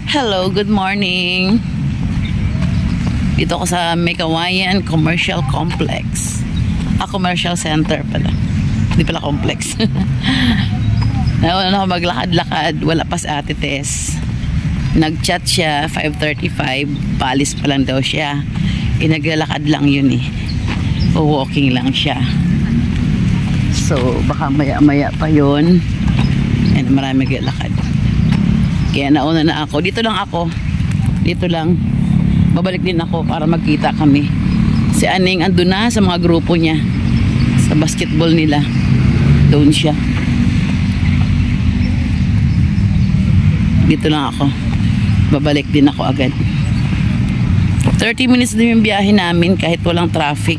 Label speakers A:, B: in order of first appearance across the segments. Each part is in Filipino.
A: Hello, good morning. Dito ako sa Mekawayan Commercial Complex. Commercial Center pala. Hindi pala complex. Nauna ako maglakad-lakad. Wala pa si Ate Tess. Nag-chat siya, 5:35. Paalis pa lang daw siya. Naglalakad lang yun eh. Walking lang siya. So, baka maya-maya pa yun. And marami naglalakad. Kaya nauna na ako. Dito lang ako. Dito lang. Babalik din ako para magkita kami. Si Aning andun na sa mga grupo niya. Sa basketball nila. Doon siya. Dito lang ako. Babalik din ako agad. 30 minutes din yung biyahe namin kahit walang traffic.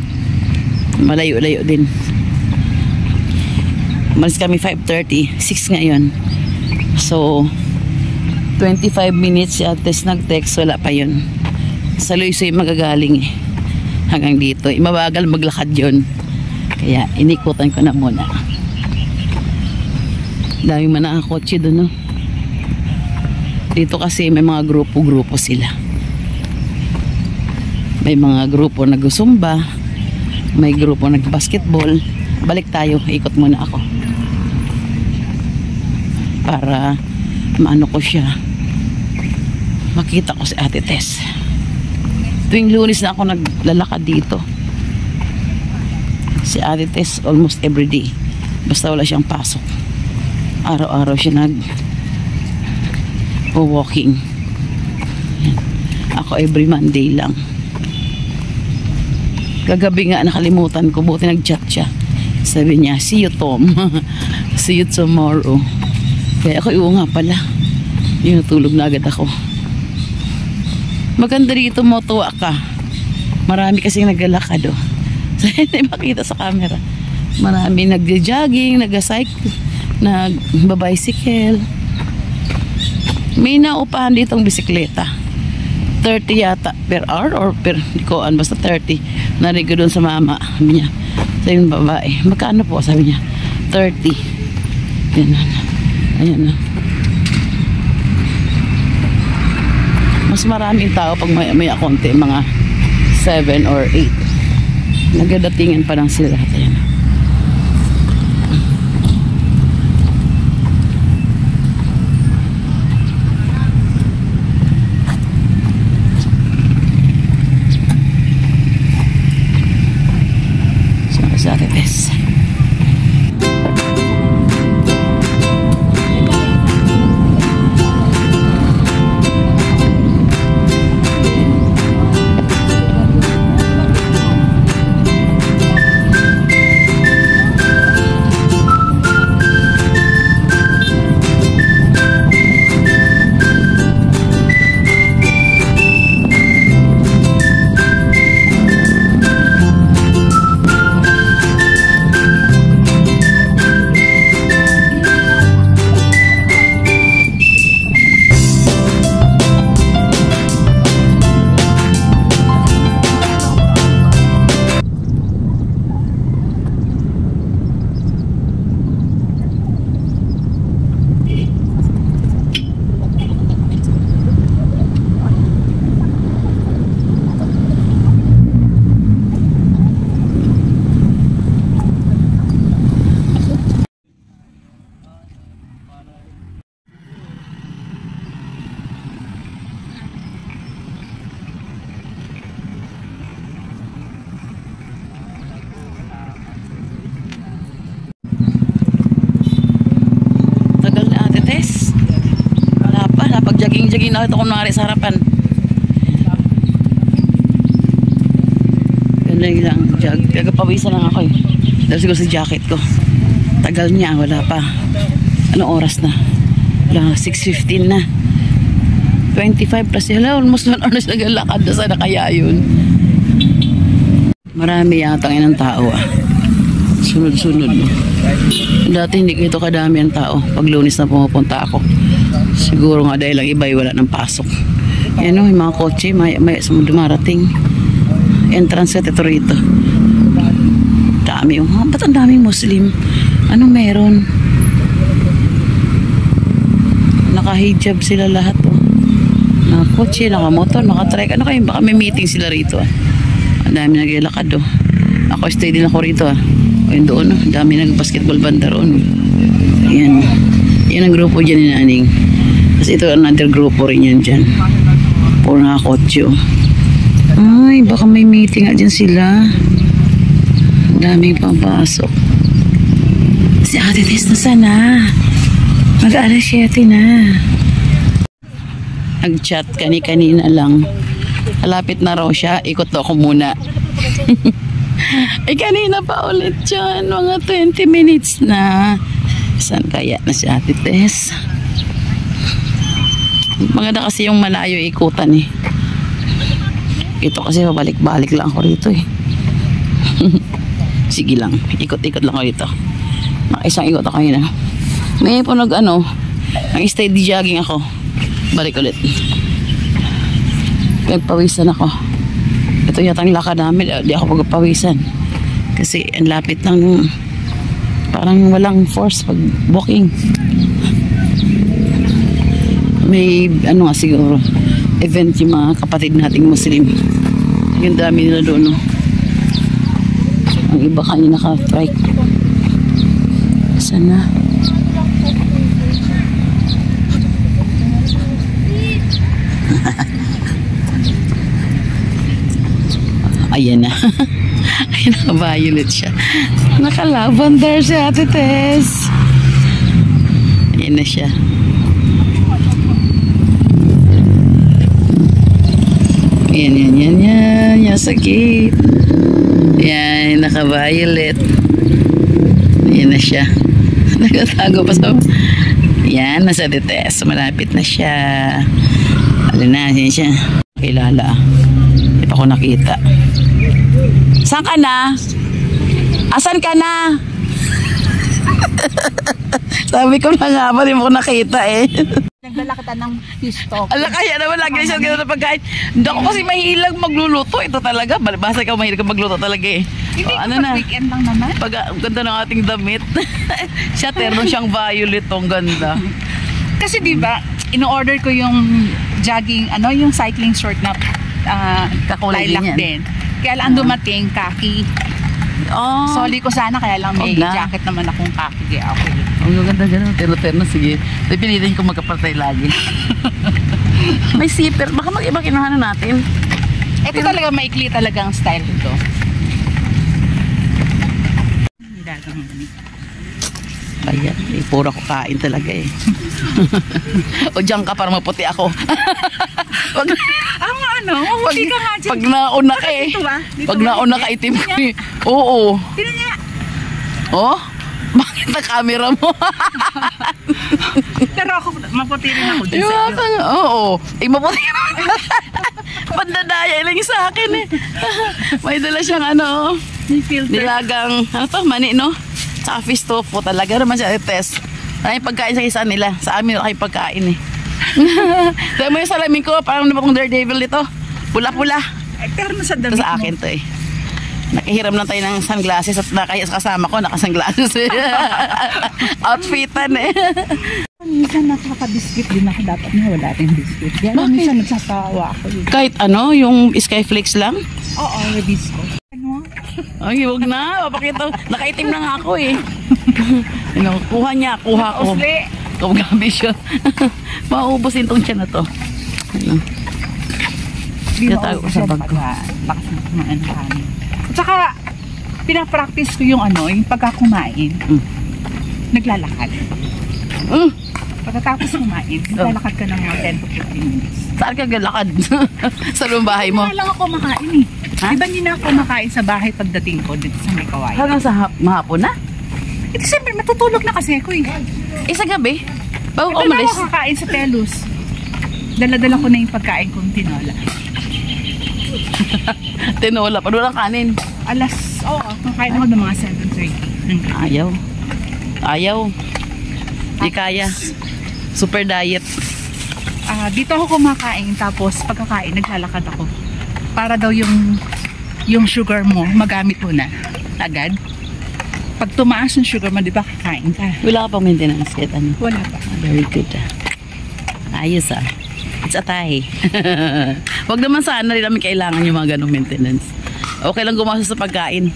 A: Malayo-layo din. Malis kami 5:30. 6 ngayon. So 25 minutes si Ates nag-text. Wala pa yun. Sa Luisoy magagaling eh. Hanggang dito. Mabagal maglakad yun. Kaya inikutan ko na muna. Daming manakakotse doon, no? Dito kasi may mga grupo-grupo sila. May mga grupo nag-zumba. May grupo nag-basketball. Balik tayo. Ikot muna ako. Para maano ko siya. Makita ko si Ate Tess. Tuwing Lunes na ako naglalakad dito. Si Ate Tess almost everyday. Basta wala siyang pasok. Araw-araw siya walking. Ako every Monday lang. Kagabi nga nakalimutan ko. Buti nag-chat siya. Sabi niya, see you Tom. See you tomorrow. Kaya ako, nga pala. Yun, natulog na agad ako. Maganda dito, motuwa ka. Marami kasing naglalakad, oh. So, hindi makita sa camera. Marami nag-jogging, nag-cycle, nag-bicycle. May naupahan ditong bisikleta. 30 yata per hour or per koan, basta 30. Narinig ko doon sa mama. Sabi niya, sa yung babae, magkano po? Sabi niya, 30. Ganun. Ayan na. Mas maraming tao pag may konti, mga 7 or 8. Nagadatingan pa lang sila. Ayan na. Sa Ate Tess. Jogging na ito kunwari sa harapan. Ganda lang jog. Nagpapawisan lang ako eh. Dahil siguro sa jacket ko. Tagal niya, wala pa. Anong oras na? Wala, 6:15 na. 25 plus. Hala, almost 1 hour nagalakad na sana kaya yun. Marami yata ng tao ah. Sunod-sunod. Dati hindi ito kadami ang tao. Pag Lunes na pumupunta ako. Siguro nga dahil lang iba wala ng pasok. Yan o, yung mga kotse may dumarating. Entrance ito rito. Dami yung, ba't ang daming Muslim? Anong meron? Nakahijab sila lahat oh. Nakakotse, nakamotor, nakatrike. Ano kayo? Baka may meeting sila rito ah. Ang dami naglalakad oh. Ako stay din ako rito ah. O yun doon oh. Ang dami nag-basketball banda roon. Ayan. Yan ang grupo dyan ni Naning. Tapos ito another grupo rin yan dyan. Puro nakakotse oh. Ay, baka may meeting nga dyan sila. Ang daming pampasok. Si Ate Tess na sana. Mag-alas 7 na. Nag-chat kanina lang. Malapit na raw siya. Ikot daw ako muna. Ay kanina pa ulit dyan. Mga 20 minutes na. Saan kaya na si Ate Tess? Maganda kasi yung malayo ikutan eh. Ito kasi babalik-balik lang ako rito eh. Sige lang. Ikot-ikot lang ako dito. Isang ikot ako yun. Ngayon po nag-steady jogging ako. Balik ulit. Nagpawisan ako. Ito yata ang lakad namin. Di ako pagpawisan. Kasi ang lapit lang. Parang walang force pag walking. May nga siguro event yung mga kapatid nating Muslim. Yung dami nila doon. No? Ang iba kanya naka-trike. Sana. Ayan na. Ayan, naka-violet siya. Naka-lavender siya, Ate Tess. Ayan na siya. Ayan, yan. Yan, sakit. Ayan, naka-violet. Ayan na siya. Nagtatago pa sa... Ayan, nasa Ate Tess. Malapit na siya. Alam na, siya. Kilala. Hindi pa ako nakita. Saan ka na? Asan ka na? Sabi ko na nga ba, di mo ko nakita eh.
B: Nagdala kita ng fish talk.
A: Ala, kaya naman lagi siya gano'n na pagkain. Hindi ako kasi mahilig magluluto. Ito talaga. Basta ikaw mahilig magluto talaga eh.
B: Hindi ko na weekend lang naman.
A: Ang ganda ng ating damit. Siya, terno siyang violet. Ang ganda.
B: Kasi diba, in-order ko yung jogging, yung cycling short na
A: Kakulay
B: lilac
A: din yan.
B: din. Kaya lang dumating, kaki.
A: Oh.
B: Soli ko sana, kaya lang may jacket naman akong kaki. Kaya okay.
A: Ang ganda gano'n. Terno-terno. Sige. Pilitin ko magkapatay lagi. May zipper. Baka mag-iba kinuhanan natin.
B: Ito talaga, maikli talaga ang style ito.
A: Kaya, puro ko kain talaga eh. O diyan ka para maputi ako.
B: Maputi ka nga dyan.
A: Pag nauna ka eh. Pag nauna ka itim ko eh. Oo.
B: Tino niya.
A: Oh? Bakit na camera mo?
B: Pero ako, maputi rin ako dyan
A: sa iyo. Oo. Maputi ka naman. Pandadaya lang sa akin eh. May dala siyang
B: may filter.
A: Nilagang, mani no? Saka fish tofu talaga naman siya test. Maraming pagkain sa isa nila. Sa amin wala kayong pagkain eh. Sabi mo yung salamin ko, parang naman kong Daredevil dito. Pula-pula.
B: Pero sa damit
A: sa akin to eh. Nakihiram lang tayo ng sunglasses at kasama ko naka-sunglasses eh. Outfitan eh.
B: Minsan nakaka-biscuit din ako, dapat na wala tayong biscuit. Kaya minsan nagsasawa ako.
A: Kahit yung Skyflakes lang?
B: Oo, release ko.
A: Ay, huwag na. Papakita. Nakaitim na nga ako eh. Kuha niya. Kuha ko. Kumagabi siya. Mauubusin tong siya na to. Tinatago ko sa bag ko.
B: Lakas na kumain kami. At saka, pinapractice ko yung pagkakumain. Naglalakad. Pagkatapos kumain, naglalakad ka ng mga 10 to 15 minutes.
A: Saan ka galakad? Sa lumbahay mo?
B: Hindi lang ako makain eh. Diba hindi na ako makain sa bahay pagdating ko dito sa may kawayan?
A: Hanggang sa mahapon na?
B: Ito siyempre, matutulog na kasi ako eh.
A: Sa gabi? Bago ka
B: umalis? Ito na ako kakain sa Telus. Dala-dala ko na yung pagkain kong tinola.
A: Tinola? Paano lang kanin?
B: Kakain ako ng mga 7:30.
A: Ayaw. Di kaya. Super diet.
B: Dito ako kumakain, tapos pagkakain, naglalakad ako. Para daw yung sugar mo, magamit mo na agad. Pag tumaas yung sugar mo, di ba kakain ka?
A: Wala ka pang maintenance kit?
B: Wala pa.
A: Very good. Ayos It's a tie. Wag naman sana rin namin kailangan yung mga ganong maintenance. Okay lang gumastos sa pagkain.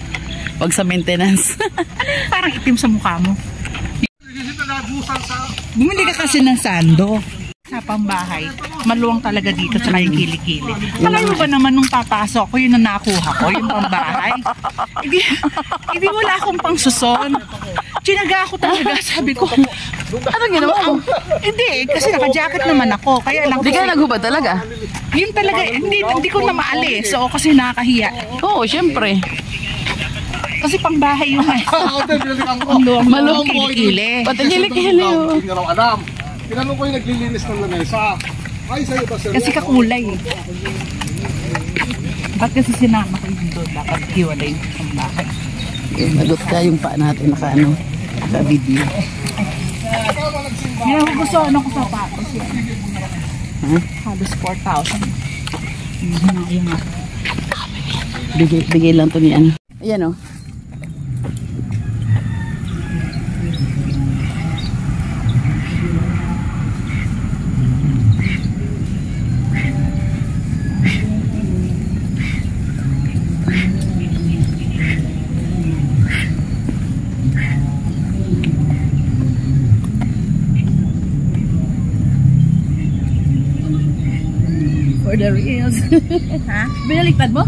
A: Wag sa maintenance.
B: Parang itim sa mukha mo. Bumili ka kasi ng sando sa pambahay. Maluwang talaga dito tsaka yung kilikili. Alam mo ba naman nung papasok ko, yun ang nakuha ko, yung pambahay. Hindi wala akong pangsuson. Tinaga ako talaga, sabi ko.
A: Anong ginawa mo?
B: Hindi, kasi naka-jacket naman ako. Kaya lang
A: Hindi ka naghubad talaga?
B: yun talaga, hindi ko na maalis. So, kasi nakakahiya.
A: Oo, syempre.
B: Kasi pangbahay yung ang luwang kilikili.
A: Pati kilikili.
C: Hindi raw alam. Tinanong ko yung naglilinis ng lamesa. Ay, sa'yo ba sir?
B: Kasi kakulay. Ba't kasi sinama ko yung doon? Dapat hiwalay yung pangbahay.
A: Nagot ka yung paa natin naka-video.
B: Ngayon ko gusto, ano ko sapatos yan? Halos 4,000. Yung nga.
A: Bigay lang to ni ano. Ayan o. For the reals.
B: Ha?
A: Binaliktad mo?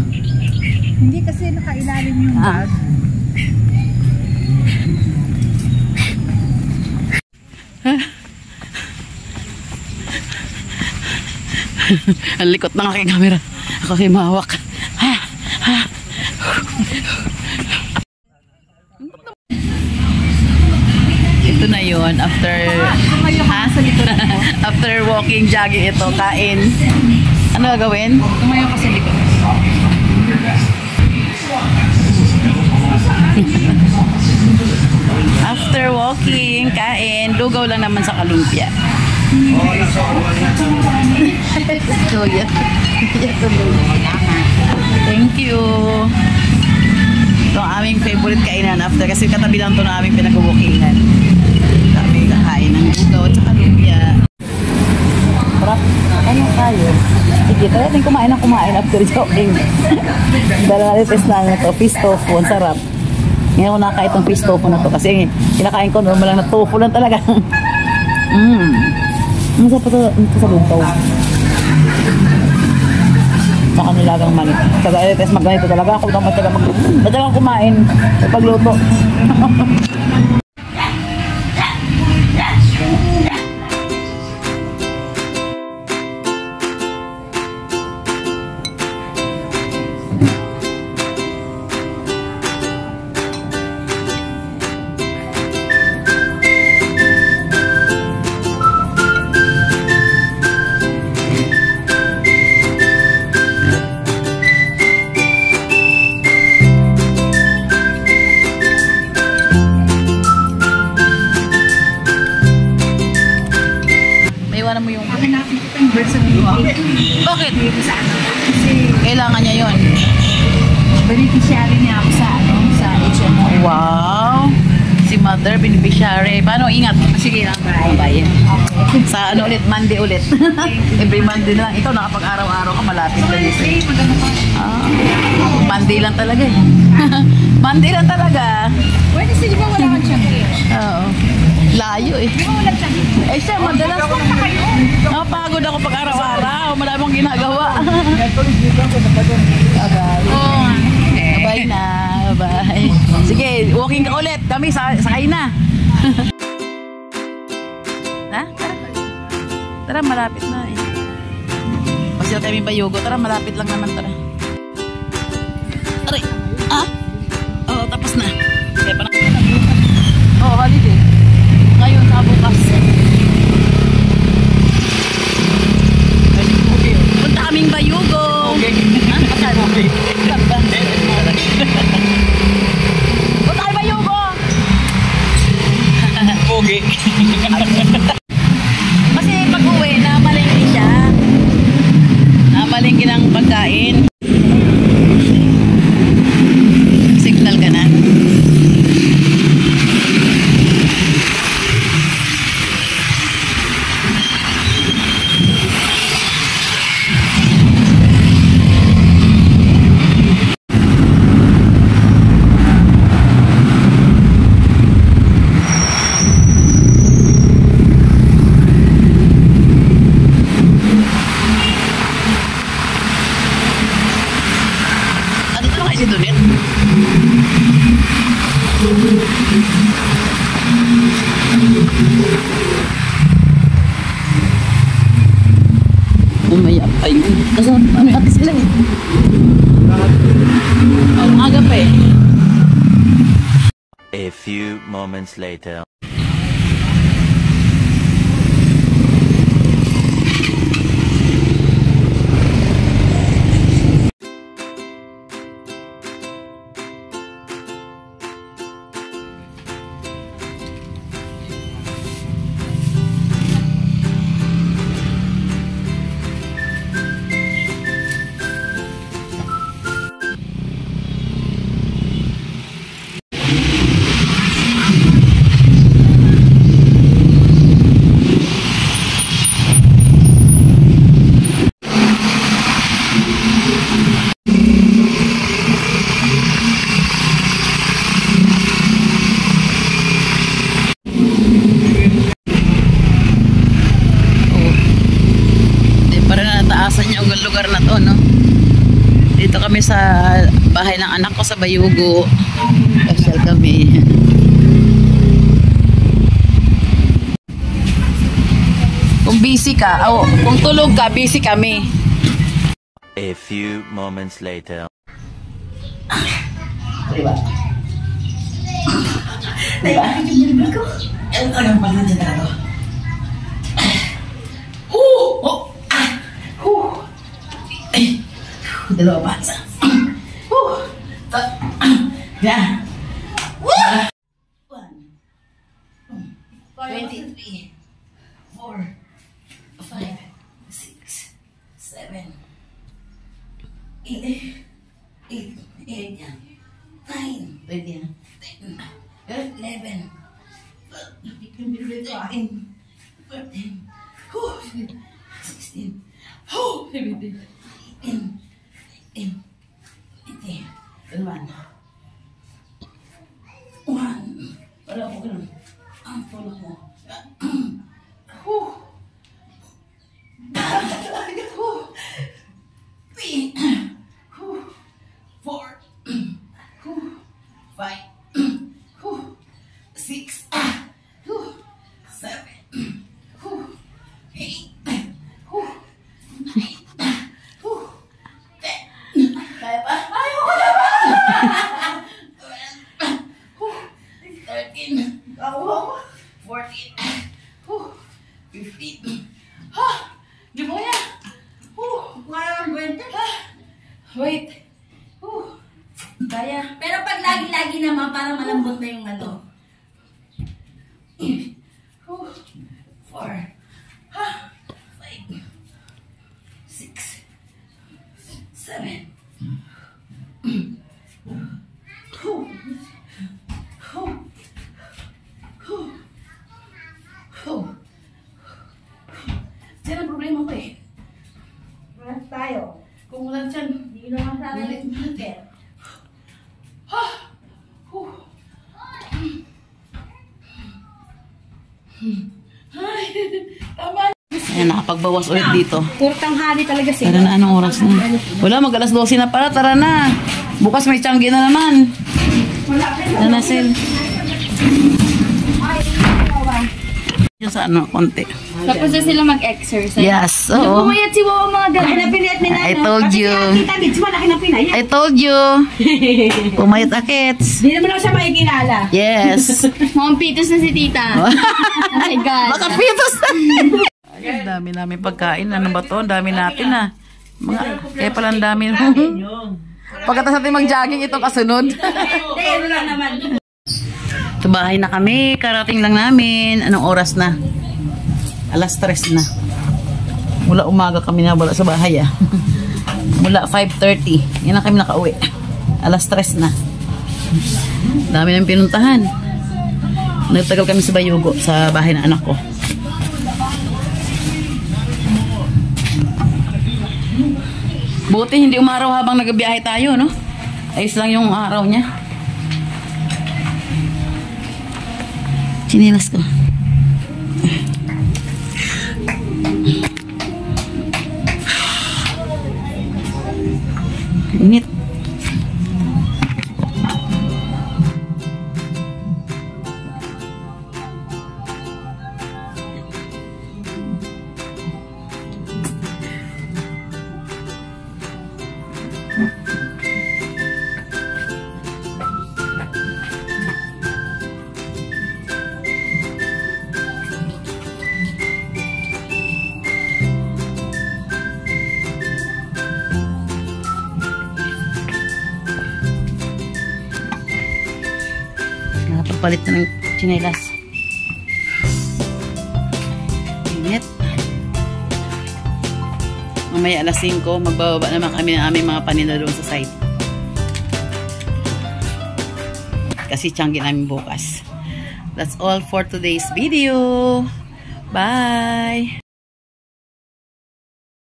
B: Hindi kasi nakailalim yung bag.
A: Ang likot ng aking camera. Ako ay mahawak. Ito na yun. After walking, jogging ito, kain. Ano gagawin?
B: Tumayo kasi likod.
A: After walking, kain, lugaw lang naman sa kalumpia. So, yeah. Thank you. Ito ang aming favorite kainan after kasi katabi lang ito na aming pinag-walkingan. Kami kakain ng lugaw at saka lumpia. Sarap. Ano tayo? Sige, tayo natin kumain after jogging. Dala natin test na ito. Fish tofu. Ang sarap. Ngayon ko nakakain itong fish tofu na to kasi kinakain ko normal lang na tofu lang talaga. Ano sa ito sa lugaw? Saka nilagang mani. Saka test magganito talaga ako naman matagal kumain sa pagluto. Iwanan mo yung...
B: Hanapin ko yung versatility.
A: Bakit?
B: Kasi
A: Kailangan niya yon.
B: beneficiary niya ako sa HMO.
A: Wow! Si Mother, beneficiary. Paano? Ingat.
B: Sige lang,
A: Ang bayan.
B: Okay.
A: Sa ano ulit? Monday ulit. Every Monday na lang. Ikaw nakapag-araw-araw ka malapit ka dito.
B: Maganda pa.
A: Monday lang talaga eh. Monday lang talaga.
B: Pwede sige ba wala kang tiyan?
A: Oo. Layo eh.
B: Di ba wala tiyan?
A: Eh siya, madalas napagod ako pag araw-araw. Marami akong ginagawa.
B: Oo.
A: Bye na. Bye. Sige, walking ka ulit. Kami sakay na. Ha? Tara. Tara, malapit na eh. Pasyal kami Bayugo. Tara, malapit lang naman. Tara. Aray. Ah? Oo, tapos na. Kaya pa na. Oo, holiday. Ngayon, sa bukas. Punta kaming Bayugo. Okay. Ha? Asan? Okay. Punta kayo Bayugo.
C: Okay.
A: Kasi pag-uwi, namalengke siya. Namalengke ng pagkain. Signal ka na. Umaya pa yun. Kasi ano ate sila eh. Ang aga pa eh.
D: A few moments later.
A: Lugar na to, no? Dito kami sa bahay ng anak ko sa Bayugo. Pasyal kami. Kung busy ka, kung tulog ka, busy kami.
D: A few moments later.
A: Diba? Diba? Anong paglatin na ako? Dalawa pa. Yeah. 23, 4, 5, 6, 7, 8, 9, 11, 14, 16, 17, 18, 19, 1. Wala po ganun. Ang tulog mo. 3, 4, 5, 6, 7, 8, 9, 10. Kaya pa? Ay, wala pa! 13, 14, 15. Di mo yan. Wait. Kaya.
E: Pero pag lagi-lagi naman, parang malambot na yung ano.
A: 4, 5, 6, 7, 10. Diyan ang problema ko eh.
E: Wala tayo.
A: Kung wala dyan,
E: Hindi naman sana
A: ulit
E: yung
A: natin. Ay, tama. Ayan, nakapagbawas ulit dito.
E: Puro tanghali talaga
A: Tara na, anong oras na? Wala, mag-alas 12 na pala. Tara na. Bukas may tiyanggi na naman. Tara na, Sil. Diyan sa ano, konti.
E: Tapos na sila mag-exercise.
A: Yes, oo.
E: Pumayat si Wawa mga ganun. Laki na pinayat ni Nana.
A: I told you.
E: Kasi kita, Mitch, malaki na pinayat.
A: I told you. Pumayat akits.
E: Hindi naman ako siya makikilala.
A: Yes.
E: Mukhang pitos na si tita. Oh my God.
A: Baka pitos na. Ang dami namin pagkain. Ano ba to? Ang dami natin ah. Kaya pala ang dami. Pagkatapos natin mag-jogging, ito kasunod.
E: Hindi, ano lang naman.
A: Sa bahay na kami. Karating lang namin. Anong oras na? Alas 3 na. Mula umaga kami na wala sa bahay ah. Mula 5:30. Yan na kami nakauwi. Alas 3 na. Dami nang pinuntahan. Nagtagal kami sa Bayugo, sa bahay ng anak ko. Buti hindi umaraw habang nagbiyahe tayo, no? Ayos lang yung araw niya. Chinilas ko. Init. Palit na ng tsinelas. Init. Mamaya alas 5, magbababa naman kami ng aming mga paninda doon sa site. Kasi tiyanggi namin bukas. That's all for today's video. Bye!